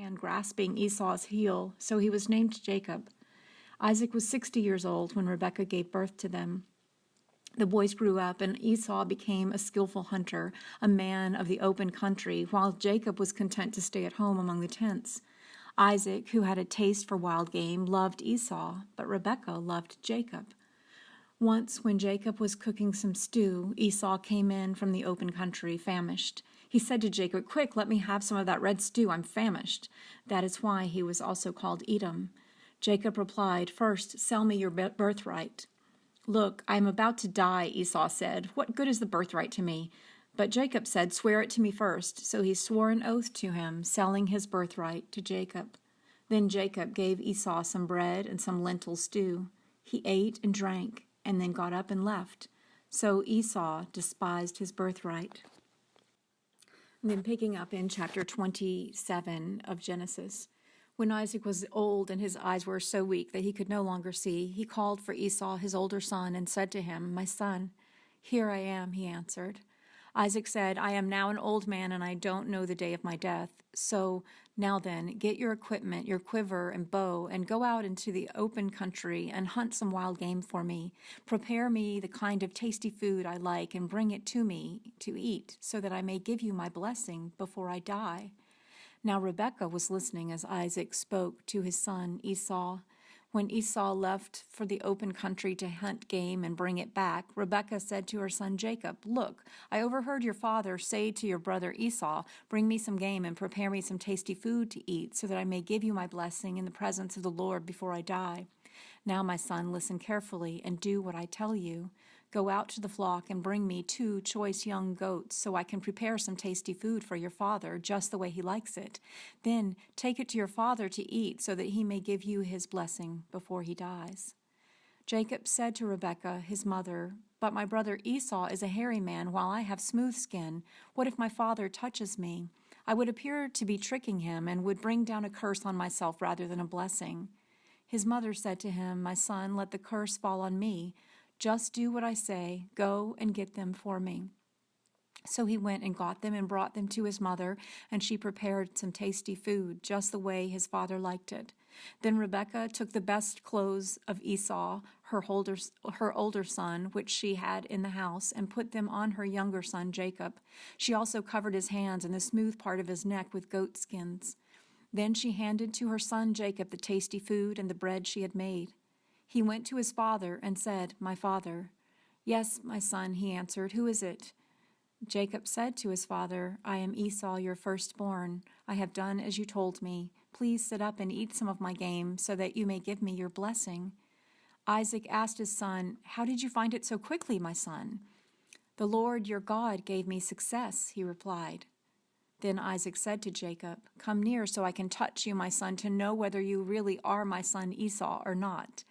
hand grasping Esau's heel, so he was named Jacob. Isaac was 60 years old when Rebekah gave birth to them. The boys grew up, and Esau became a skillful hunter, a man of the open country, while Jacob was content to stay at home among the tents. Isaac, who had a taste for wild game, loved Esau, but Rebekah loved Jacob. Once, when Jacob was cooking some stew, Esau came in from the open country, famished. He said to Jacob, "Quick, let me have some of that red stew. I'm famished." That is why he was also called Edom. Jacob replied, "First, sell me your birthright." "Look, I am about to die," Esau said. "What good is the birthright to me?" But Jacob said, "Swear it to me first." So he swore an oath to him, selling his birthright to Jacob. Then Jacob gave Esau some bread and some lentil stew. He ate and drank, and then got up and left. So Esau despised his birthright. And then picking up in chapter 27 of Genesis. When Isaac was old and his eyes were so weak that he could no longer see, he called for Esau, his older son, and said to him, "My son." "Here I am," he answered. Isaac said, "I am now an old man, and I don't know the day of my death. So now then, get your equipment, your quiver and bow, and go out into the open country and hunt some wild game for me. Prepare me the kind of tasty food I like and bring it to me to eat, so that I may give you my blessing before I die." Now Rebekah was listening as Isaac spoke to his son Esau. When Esau left for the open country to hunt game and bring it back, Rebekah said to her son Jacob, "Look, I overheard your father say to your brother Esau, 'Bring me some game and prepare me some tasty food to eat, so that I may give you my blessing in the presence of the Lord before I die.' Now, my son, listen carefully and do what I tell you. Go out to the flock and bring me 2 choice young goats, so I can prepare some tasty food for your father, just the way he likes it. Then take it to your father to eat, so that he may give you his blessing before he dies." Jacob said to Rebekah, his mother, "But my brother Esau is a hairy man, while I have smooth skin. What if my father touches me? I would appear to be tricking him and would bring down a curse on myself rather than a blessing." His mother said to him, "My son, let the curse fall on me. Just do what I say. Go and get them for me." So he went and got them and brought them to his mother, and she prepared some tasty food, just the way his father liked it. Then Rebekah took the best clothes of Esau, her older son, which she had in the house, and put them on her younger son Jacob. She also covered his hands and the smooth part of his neck with goat skins. Then she handed to her son Jacob the tasty food and the bread she had made. He went to his father and said, "My father." "Yes, my son," he answered. "Who is it?" Jacob said to his father, "I am Esau, your firstborn. I have done as you told me. Please sit up and eat some of my game, so that you may give me your blessing." Isaac asked his son, "How did you find it so quickly, my son?" "The Lord your God gave me success," he replied. Then Isaac said to Jacob, "Come near so I can touch you, my son, to know whether you really are my son Esau or not."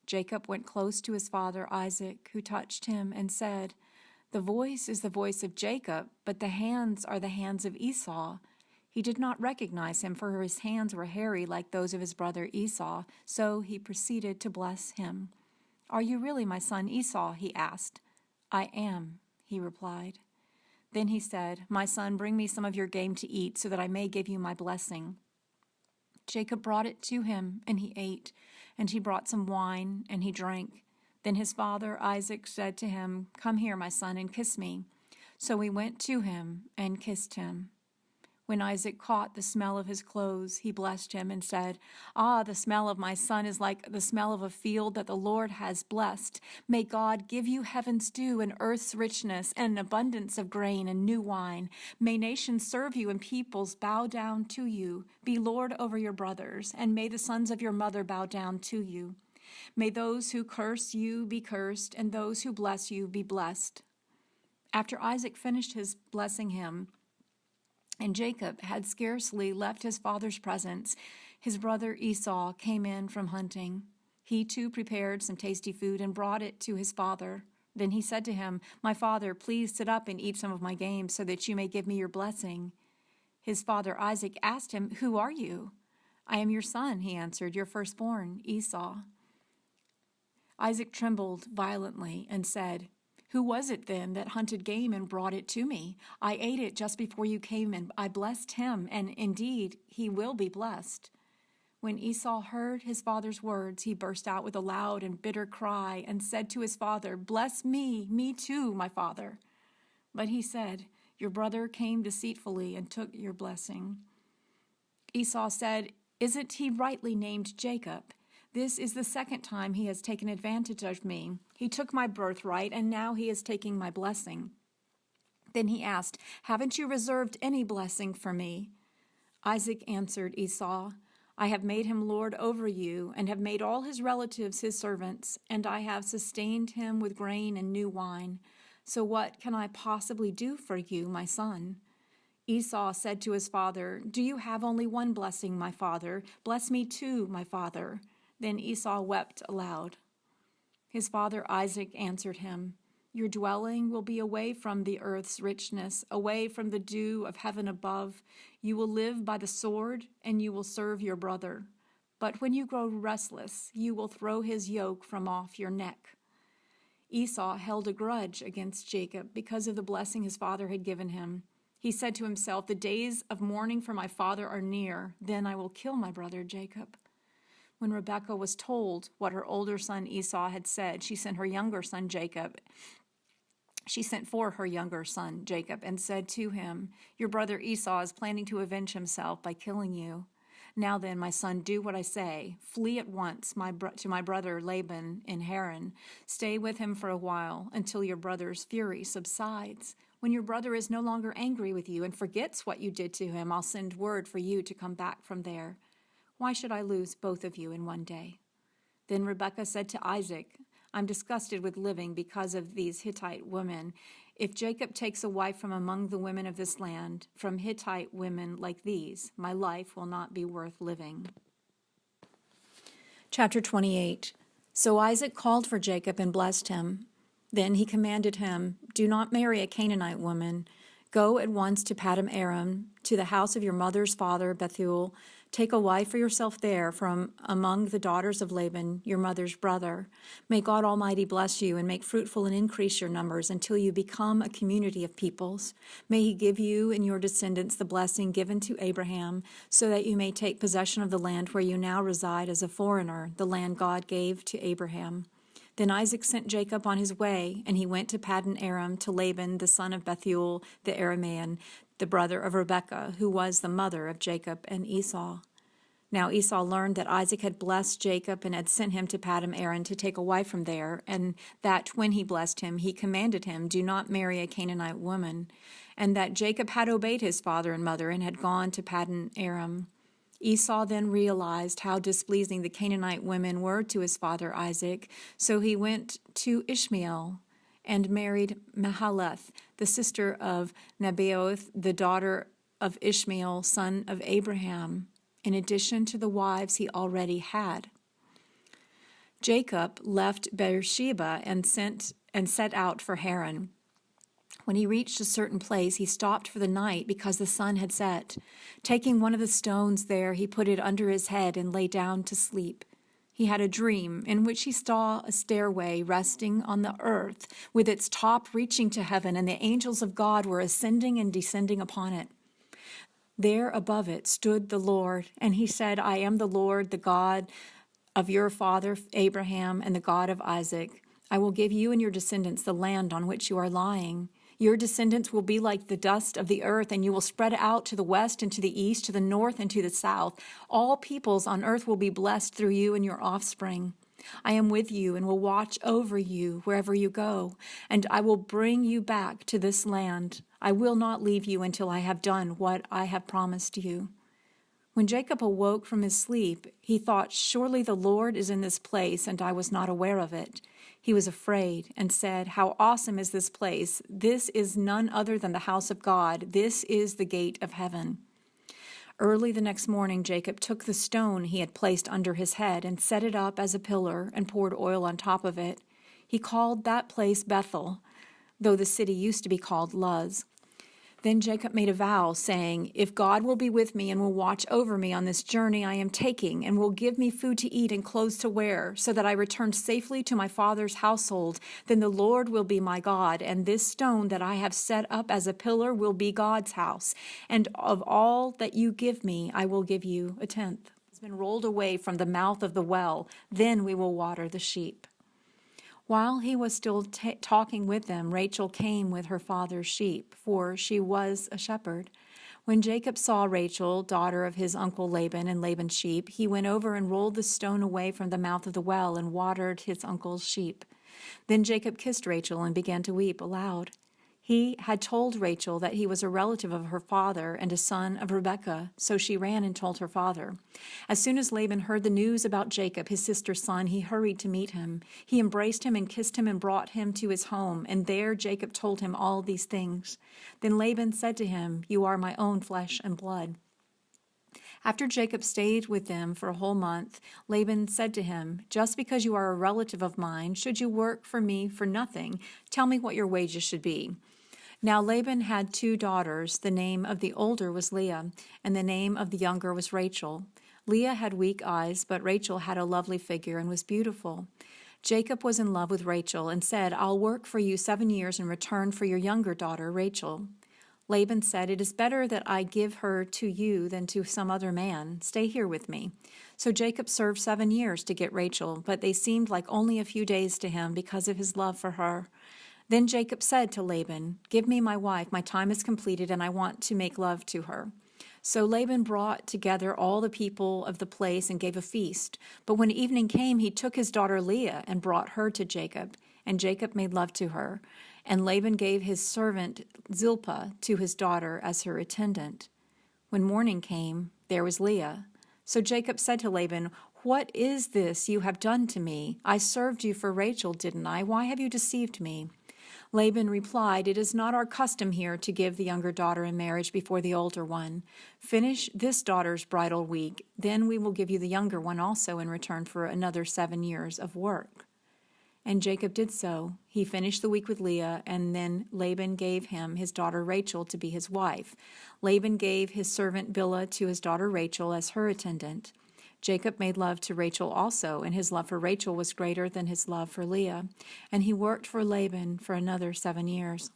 Jacob went close to his father Isaac, who touched him and said, "The voice is the voice of Jacob, but the hands are the hands of Esau." He did not recognize him, for his hands were hairy like those of his brother Esau, so he proceeded to bless him. "Are you really my son Esau?" he asked. "I am," he replied. Then he said, "My son, bring me some of your game to eat, so that I may give you my blessing." Jacob brought it to him, and he ate, and he brought some wine, and he drank. Then his father Isaac said to him, "Come here, my son, and kiss me." So he went to him and kissed him. When Isaac caught the smell of his clothes, he blessed him and said, "Ah, the smell of my son is like the smell of a field that the Lord has blessed. May God give you heaven's dew and earth's richness and an abundance of grain and new wine. May nations serve you and peoples bow down to you. Be Lord over your brothers, and may the sons of your mother bow down to you. May those who curse you be cursed, and those who bless you be blessed." After Isaac finished his blessing him, and Jacob had scarcely left his father's presence, his brother Esau came in from hunting. He too prepared some tasty food and brought it to his father. Then he said to him, "My father, please sit up and eat some of my game, so that you may give me your blessing." His father Isaac asked him, "Who are you?" "I am your son," he answered, "your firstborn, Esau." Isaac trembled violently and said, Who was it then that hunted game and brought it to me? I ate it just before you came, and I blessed him, and indeed he will be blessed." When Esau heard his father's words, he burst out with a loud and bitter cry and said to his father, "Bless me too, my father." But he said, "Your brother came deceitfully and took your blessing." Esau said, "Isn't he rightly named Jacob? This is the second time he has taken advantage of me. He took my birthright, and now he is taking my blessing." Then he asked, "Haven't you reserved any blessing for me?" Isaac answered Esau, "I have made him lord over you, and have made all his relatives his servants, and I have sustained him with grain and new wine. So what can I possibly do for you, my son?" Esau said to his father, "Do you have only one blessing, my father? Bless me too, my father." Then Esau wept aloud. His father Isaac answered him, "Your dwelling will be away from the earth's richness, away from the dew of heaven above. You will live by the sword, and you will serve your brother. But when you grow restless, you will throw his yoke from off your neck." Esau held a grudge against Jacob because of the blessing his father had given him. He said to himself, "The days of mourning for my father are near. Then I will kill my brother Jacob." When Rebekah was told what her older son Esau had said, she sent for her younger son Jacob and said to him, "Your brother Esau is planning to avenge himself by killing you. Now then, my son, do what I say. Flee at once to my brother Laban in Haran. Stay with him for a while until your brother's fury subsides. When your brother is no longer angry with you and forgets what you did to him, I'll send word for you to come back from there. Why should I lose both of you in one day?" Then Rebekah said to Isaac, "I'm disgusted with living because of these Hittite women. If Jacob takes a wife from among the women of this land, from Hittite women like these, my life will not be worth living." Chapter 28. So Isaac called for Jacob and blessed him. Then he commanded him, "Do not marry a Canaanite woman. Go at once to Paddan Aram, to the house of your mother's father Bethuel. Take a wife for yourself there from among the daughters of Laban, your mother's brother. May God Almighty bless you and make fruitful and increase your numbers until you become a community of peoples. May he give you and your descendants the blessing given to Abraham, so that you may take possession of the land where you now reside as a foreigner, the land God gave to Abraham." Then Isaac sent Jacob on his way, and he went to Paddan Aram to Laban, the son of Bethuel the Aramean, the brother of Rebekah, who was the mother of Jacob and Esau. Now Esau learned that Isaac had blessed Jacob and had sent him to Paddan Aram to take a wife from there, and that when he blessed him, he commanded him, "Do not marry a Canaanite woman," and that Jacob had obeyed his father and mother and had gone to Paddan Aram. Esau then realized how displeasing the Canaanite women were to his father Isaac, so he went to Ishmael and married Mahalath, the sister of Nebaioth, the daughter of Ishmael, son of Abraham, in addition to the wives he already had. Jacob left Beersheba and set out for Haran. When he reached a certain place, he stopped for the night because the sun had set. Taking one of the stones there, he put it under his head and lay down to sleep. He had a dream in which he saw a stairway resting on the earth, with its top reaching to heaven, and the angels of God were ascending and descending upon it. There above it stood the Lord, and he said, "I am the Lord, the God of your father Abraham and the God of Isaac. I will give you and your descendants the land on which you are lying. Your descendants will be like the dust of the earth, and you will spread out to the west and to the east, to the north and to the south. All peoples on earth will be blessed through you and your offspring. I am with you and will watch over you wherever you go, and I will bring you back to this land. I will not leave you until I have done what I have promised you." When Jacob awoke from his sleep, he thought, "Surely the Lord is in this place, and I was not aware of it." He was afraid and said, "How awesome is this place! This is none other than the house of God. This is the gate of heaven." Early the next morning, Jacob took the stone he had placed under his head and set it up as a pillar and poured oil on top of it. He called that place Bethel, though the city used to be called Luz. Then Jacob made a vow, saying, "If God will be with me and will watch over me on this journey I am taking, and will give me food to eat and clothes to wear, so that I return safely to my father's household, then the Lord will be my God, and this stone that I have set up as a pillar will be God's house. And of all that you give me, I will give you a tenth." It's been rolled away from the mouth of the well. Then we will water the sheep. While he was still talking with them, Rachel came with her father's sheep, for she was a shepherd. When Jacob saw Rachel, daughter of his uncle Laban, and Laban's sheep, he went over and rolled the stone away from the mouth of the well and watered his uncle's sheep. Then Jacob kissed Rachel and began to weep aloud. He had told Rachel that he was a relative of her father and a son of Rebekah, so she ran and told her father. As soon as Laban heard the news about Jacob, his sister's son, he hurried to meet him. He embraced him and kissed him and brought him to his home, and there Jacob told him all these things. Then Laban said to him, "You are my own flesh and blood." After Jacob stayed with them for a whole month, Laban said to him, "Just because you are a relative of mine, should you work for me for nothing? Tell me what your wages should be." Now Laban had 2 daughters. The name of the older was Leah, and the name of the younger was Rachel. Leah had weak eyes, but Rachel had a lovely figure and was beautiful. Jacob was in love with Rachel and said, "I'll work for you 7 years in return for your younger daughter, Rachel." Laban said, "It is better that I give her to you than to some other man. Stay here with me." So Jacob served 7 years to get Rachel, but they seemed like only a few days to him because of his love for her. Then Jacob said to Laban, "Give me my wife, my time is completed, and I want to make love to her." So Laban brought together all the people of the place and gave a feast. But when evening came, he took his daughter Leah and brought her to Jacob, and Jacob made love to her. And Laban gave his servant Zilpah to his daughter as her attendant. When morning came, there was Leah. So Jacob said to Laban, "What is this you have done to me? I served you for Rachel, didn't I? Why have you deceived me?" Laban replied, "It is not our custom here to give the younger daughter in marriage before the older one. Finish this daughter's bridal week, then we will give you the younger one also in return for another 7 years of work." And Jacob did so. He finished the week with Leah, and then Laban gave him his daughter Rachel to be his wife. Laban gave his servant Bilhah to his daughter Rachel as her attendant. Jacob made love to Rachel also, and his love for Rachel was greater than his love for Leah. And he worked for Laban for another 7 years.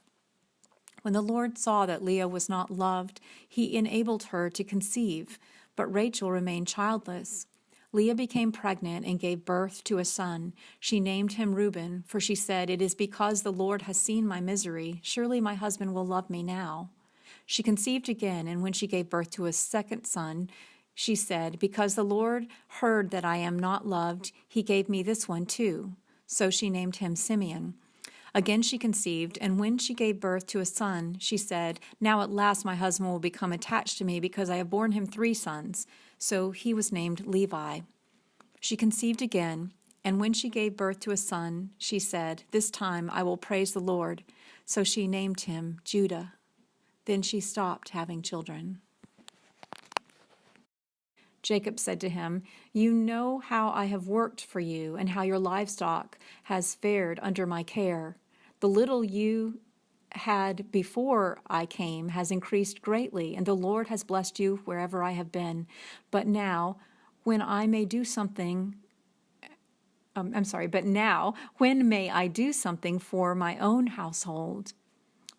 When the Lord saw that Leah was not loved, he enabled her to conceive, but Rachel remained childless. Leah became pregnant and gave birth to a son. She named him Reuben, for she said, "It is because the Lord has seen my misery. Surely my husband will love me now." She conceived again, and when she gave birth to a second son, she said, "Because the Lord heard that I am not loved, he gave me this one too." So she named him Simeon. Again she conceived, and when she gave birth to a son, she said, "Now at last my husband will become attached to me, because I have borne him 3 sons. So he was named Levi. She conceived again, and when she gave birth to a son, she said, "This time I will praise the Lord." So she named him Judah. Then she stopped having children. Jacob said to him, "You know how I have worked for you, and how your livestock has fared under my care. The little you had before I came has increased greatly, and the Lord has blessed you wherever I have been. But now, when may I do something for my own household?"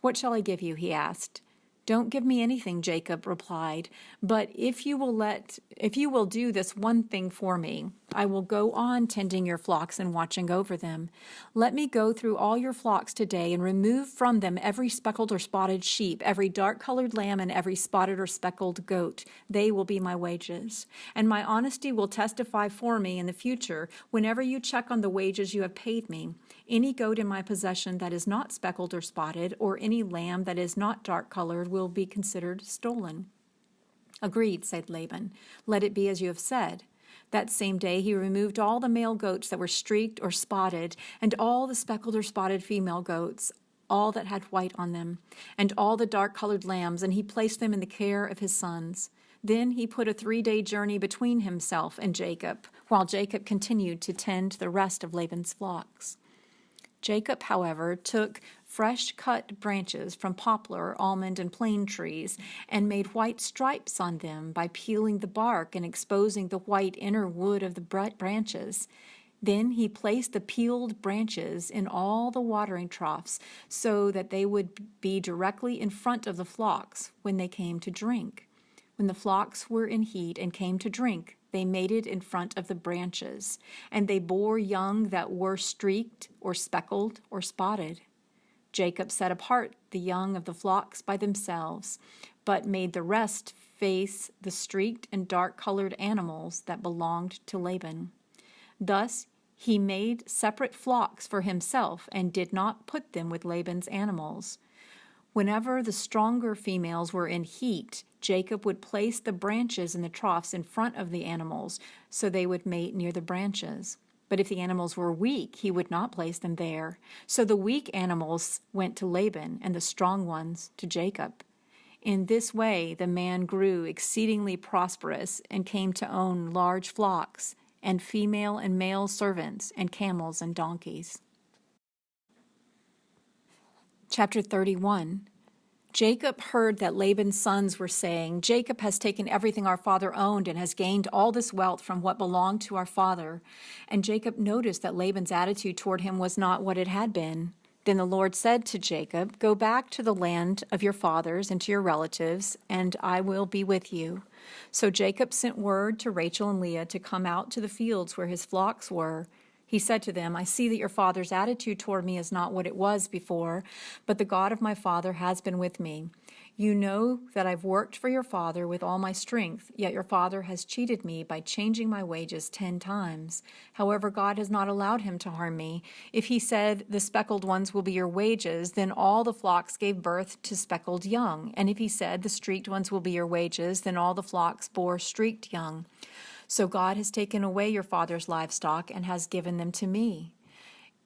"What shall I give you?" he asked. "Don't give me anything," Jacob replied, "but if you will do this one thing for me, I will go on tending your flocks and watching over them. Let me go through all your flocks today and remove from them every speckled or spotted sheep, every dark-colored lamb, and every spotted or speckled goat. They will be my wages. And my honesty will testify for me in the future whenever you check on the wages you have paid me. Any goat in my possession that is not speckled or spotted, or any lamb that is not dark-colored, will be considered stolen." "Agreed," said Laban. "Let it be as you have said." That same day he removed all the male goats that were streaked or spotted, and all the speckled or spotted female goats, all that had white on them, and all the dark-colored lambs, and he placed them in the care of his sons. Then he put a 3-day journey between himself and Jacob, while Jacob continued to tend the rest of Laban's flocks. Jacob, however, took fresh cut branches from poplar, almond, and plane trees, and made white stripes on them by peeling the bark and exposing the white inner wood of the branches. Then he placed the peeled branches in all the watering troughs so that they would be directly in front of the flocks when they came to drink. When the flocks were in heat and came to drink, they mated in front of the branches, and they bore young that were streaked or speckled or spotted. Jacob set apart the young of the flocks by themselves, but made the rest face the streaked and dark-colored animals that belonged to Laban. Thus he made separate flocks for himself and did not put them with Laban's animals. Whenever the stronger females were in heat, Jacob would place the branches in the troughs in front of the animals, so they would mate near the branches. But if the animals were weak, he would not place them there. So the weak animals went to Laban, and the strong ones to Jacob. In this way the man grew exceedingly prosperous and came to own large flocks, and female and male servants, and camels and donkeys. Chapter 31. Jacob heard that Laban's sons were saying, "Jacob has taken everything our father owned and has gained all this wealth from what belonged to our father." And Jacob noticed that Laban's attitude toward him was not what it had been. Then the Lord said to Jacob, "Go back to the land of your fathers and to your relatives, and I will be with you." So Jacob sent word to Rachel and Leah to come out to the fields where his flocks were. He said to them, "I see that your father's attitude toward me is not what it was before, but the God of my father has been with me. You know that I've worked for your father with all my strength, yet your father has cheated me by changing my wages 10 times. However, God has not allowed him to harm me. If he said, 'The speckled ones will be your wages,' then all the flocks gave birth to speckled young. And if he said, 'The streaked ones will be your wages,' then all the flocks bore streaked young. So God has taken away your father's livestock and has given them to me.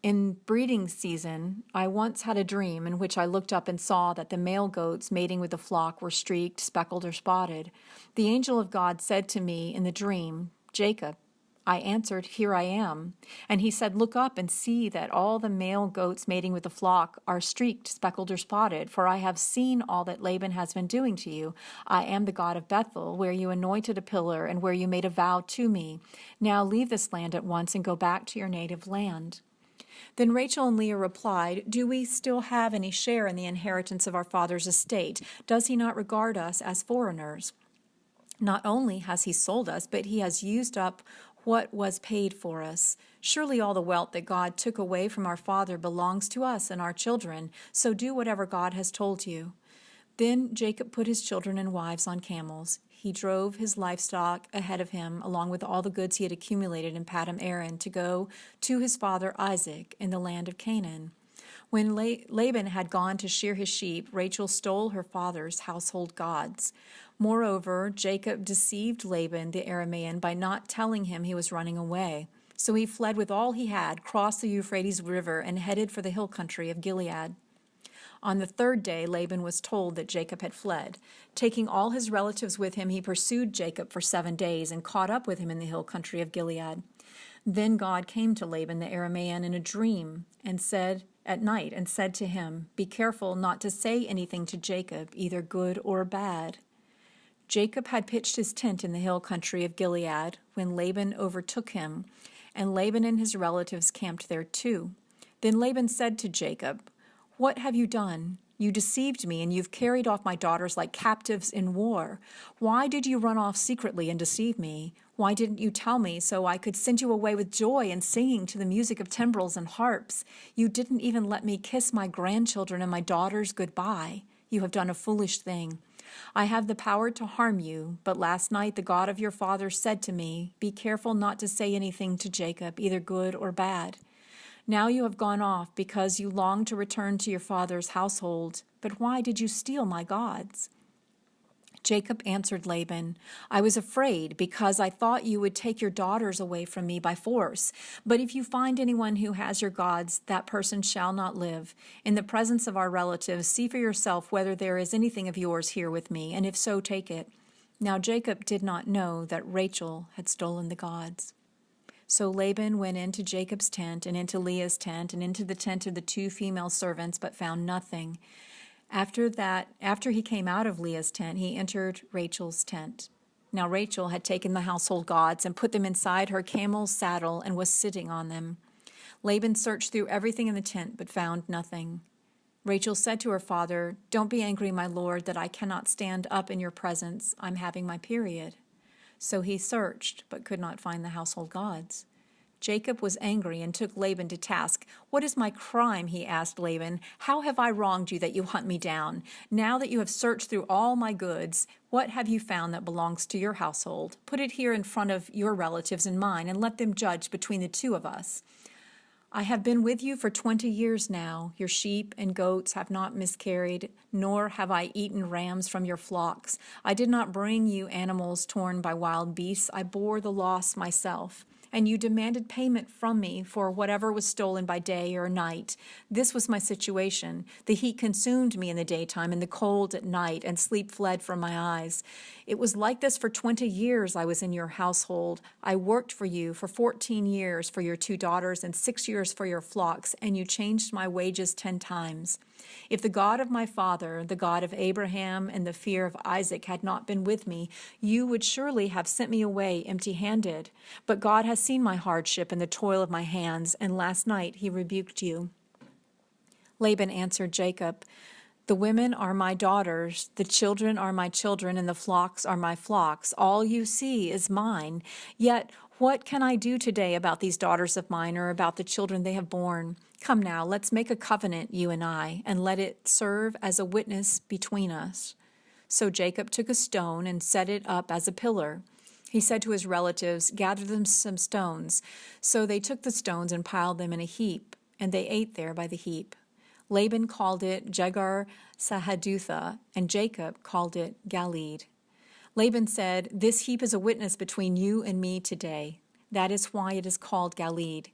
In breeding season, I once had a dream in which I looked up and saw that the male goats mating with the flock were streaked, speckled, or spotted. The angel of God said to me in the dream, 'Jacob.' I answered, 'Here I am.' And he said, 'Look up and see that all the male goats mating with the flock are streaked, speckled, or spotted, for I have seen all that Laban has been doing to you. I am the God of Bethel, where you anointed a pillar and where you made a vow to me. Now leave this land at once and go back to your native land.' Then Rachel and Leah replied, 'Do we still have any share in the inheritance of our father's estate? Does he not regard us as foreigners? Not only has he sold us, but he has used up what was paid for us. Surely all the wealth that God took away from our father belongs to us and our children, so do whatever God has told you.' Then Jacob put his children and wives on camels. He drove his livestock ahead of him, along with all the goods he had accumulated in Padam Aram, to go to his father Isaac in the land of Canaan. When Laban had gone to shear his sheep, Rachel stole her father's household gods. Moreover, Jacob deceived Laban the Aramean by not telling him he was running away. So he fled with all he had, crossed the Euphrates River, and headed for the hill country of Gilead. On the 3rd day, Laban was told that Jacob had fled. Taking all his relatives with him, he pursued Jacob for 7 days and caught up with him in the hill country of Gilead. Then God came to Laban the Aramean in a dream and said at night and said to him, 'Be careful not to say anything to Jacob, either good or bad.' Jacob had pitched his tent in the hill country of Gilead when Laban overtook him, and Laban and his relatives camped there too. Then Laban said to Jacob, 'What have you done? You deceived me, and you've carried off my daughters like captives in war. Why did you run off secretly and deceive me? Why didn't you tell me so I could send you away with joy and singing to the music of timbrels and harps? You didn't even let me kiss my grandchildren and my daughters goodbye. You have done a foolish thing. I have the power to harm you, but last night the God of your father said to me, 'Be careful not to say anything to Jacob, either good or bad.' Now you have gone off because you long to return to your father's household. But why did you steal my gods?" Jacob answered Laban, "I was afraid because I thought you would take your daughters away from me by force. But if you find anyone who has your gods, that person shall not live. In the presence of our relatives, see for yourself whether there is anything of yours here with me, and if so, take it." Now Jacob did not know that Rachel had stolen the gods. So Laban went into Jacob's tent and into Leah's tent and into the tent of the 2 female servants, but found nothing. After he came out of Leah's tent, he entered Rachel's tent. Now Rachel had taken the household gods and put them inside her camel's saddle and was sitting on them. Laban searched through everything in the tent, but found nothing. Rachel said to her father, "Don't be angry, my lord, that I cannot stand up in your presence. I'm having my period." So he searched, but could not find the household gods. Jacob was angry and took Laban to task. "What is my crime?" he asked Laban. "How have I wronged you that you hunt me down? Now that you have searched through all my goods, what have you found that belongs to your household? Put it here in front of your relatives and mine, and let them judge between the 2 of us. I have been with you for 20 years now. Your sheep and goats have not miscarried, nor have I eaten rams from your flocks. I did not bring you animals torn by wild beasts. I bore the loss myself. And you demanded payment from me for whatever was stolen by day or night. This was my situation. The heat consumed me in the daytime and the cold at night, and sleep fled from my eyes. It was like this for 20 years I was in your household. I worked for you for 14 years for your 2 daughters and 6 years for your flocks, and you changed my wages 10 times. If the God of my father, the God of Abraham and the fear of Isaac had not been with me, you would surely have sent me away empty-handed. But God has seen my hardship and the toil of my hands, and last night he rebuked you." Laban answered Jacob, "The women are my daughters, the children are my children, and the flocks are my flocks. All you see is mine. Yet what can I do today about these daughters of mine or about the children they have borne? Come now, let's make a covenant, you and I, and let it serve as a witness between us." So Jacob took a stone and set it up as a pillar. He said to his relatives, "Gather them some stones." So they took the stones and piled them in a heap, and they ate there by the heap. Laban called it Jegar Sahadutha, and Jacob called it Galeed. Laban said, "This heap is a witness between you and me today." That is why it is called Galeed.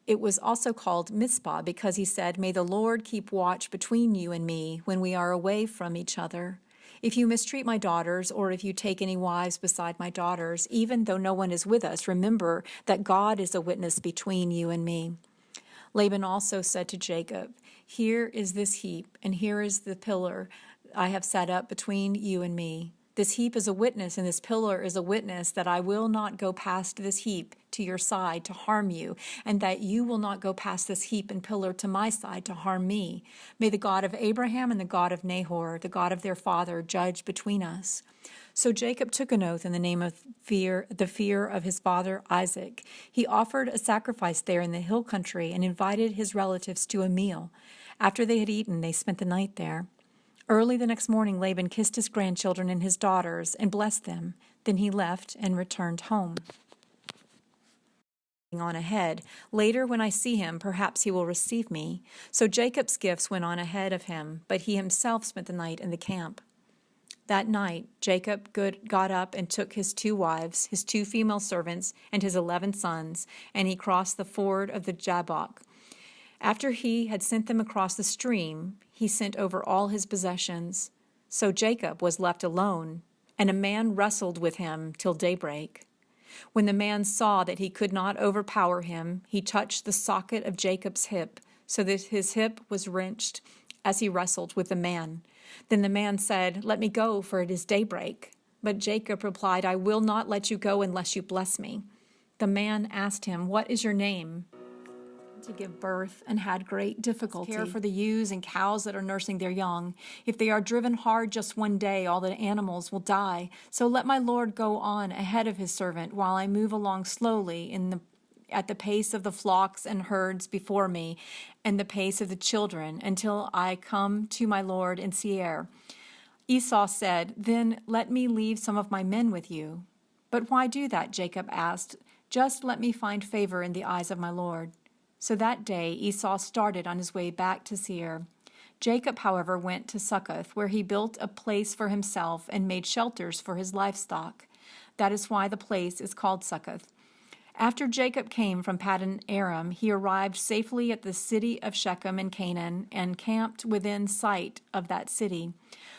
It was also called Mizpah, because he said, "May the Lord keep watch between you and me when we are away from each other. If you mistreat my daughters, or if you take any wives beside my daughters, even though no one is with us, remember that God is a witness between you and me." Laban also said to Jacob, "Here is this heap, and here is the pillar I have set up between you and me. This heap is a witness, and this pillar is a witness that I will not go past this heap to your side to harm you, and that you will not go past this heap and pillar to my side to harm me. May the God of Abraham and the God of Nahor, the God of their father, judge between us." So Jacob took an oath in the name of the fear of his father Isaac. He offered a sacrifice there in the hill country and invited his relatives to a meal. After they had eaten, they spent the night there. Early the next morning, Laban kissed his grandchildren and his daughters and blessed them. Then he left and returned home. On ahead. Later, when I see him, perhaps he will receive me. So Jacob's gifts went on ahead of him, but he himself spent the night in the camp. That night, Jacob got up and took his 2 wives, his 2 female servants, and his 11 sons, and he crossed the ford of the Jabbok. After he had sent them across the stream, he sent over all his possessions. So Jacob was left alone, and a man wrestled with him till daybreak. When the man saw that he could not overpower him, he touched the socket of Jacob's hip, so that his hip was wrenched as he wrestled with the man. Then the man said, "Let me go, for it is daybreak." But Jacob replied, "I will not let you go unless you bless me." The man asked him, "What is your name?" To give birth and had great difficulty. Care for the ewes and cows that are nursing their young. If they are driven hard just one day, all the animals will die. So let my Lord go on ahead of his servant while I move along slowly at the pace of the flocks and herds before me and the pace of the children until I come to my Lord in Seir. Esau said, "Then let me leave some of my men with you." "But why do that?" Jacob asked. "Just let me find favor in the eyes of my Lord." So that day Esau started on his way back to Seir. Jacob, however, went to Succoth, where he built a place for himself and made shelters for his livestock. That is why the place is called Succoth. After Jacob came from Paddan Aram, he arrived safely at the city of Shechem in Canaan and camped within sight of that city.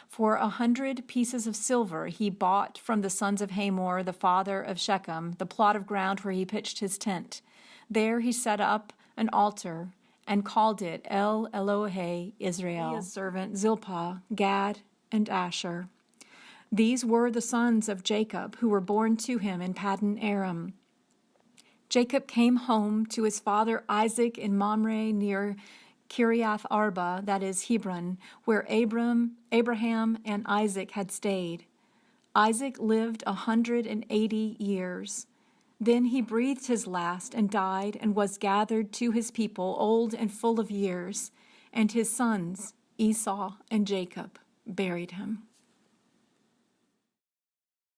For 100 pieces of silver he bought from the sons of Hamor, the father of Shechem, the plot of ground where he pitched his tent. There he set up an altar and called it El Elohe Israel. His servant Zilpah, Gad, and Asher. These were the sons of Jacob who were born to him in Paddan Aram. Jacob came home to his father Isaac in Mamre near Kiriath Arba, that is Hebron, where Abraham and Isaac had stayed. Isaac lived 180 years. Then he breathed his last and died and was gathered to his people, old and full of years, and his sons, Esau and Jacob, buried him.